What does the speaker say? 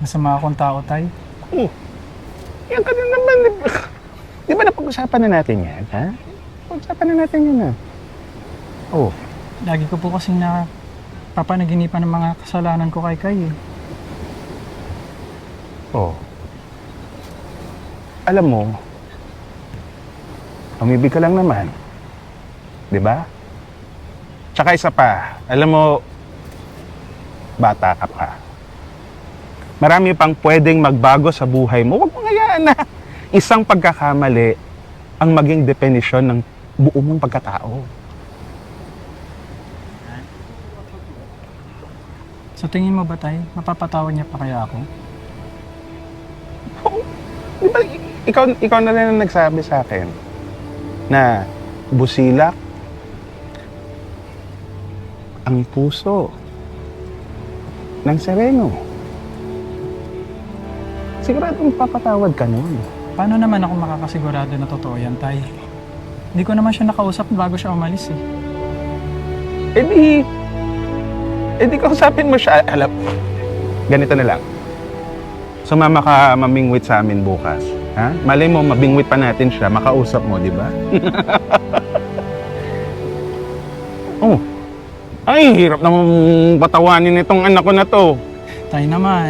Masama akong tao, Tay. Oh, yan ka na naman. Di ba napag-usapan na natin yan, ha? Pag-usapan na natin yan, ha? Oh, Lagi ko po kasing papanaginipan ng mga kasalanan ko kay Kay eh. oh. Alam mo, umibig ka lang naman. Di ba? Tsaka isa pa, alam mo, bata ka pa. Marami pang pwedeng magbago sa buhay mo. Huwag mong hayaan na isang pagkakamali ang maging definisyon ng buo mong pagkatao. Sa tingin mo ba, Tay, mapapatawad niya pa kaya ako? Oo. Di ba, ikaw na rin ang nagsabi sa akin na busilak ang puso ng sereno. Siguradong papatawad ka nun. Paano naman ako makakasigurado na totoo yan, Tay? Hindi ko naman siya nakausap bago siya umalis eh. Eh di kausapin mo siya. Alam, ganito na lang. Sumama ka mamingwit sa amin bukas. Ha? Malay mo, mabingwit pa natin siya. Makausap mo, di ba? Oh. Ay, hirap namang patawanin itong anak ko na to. Tay naman.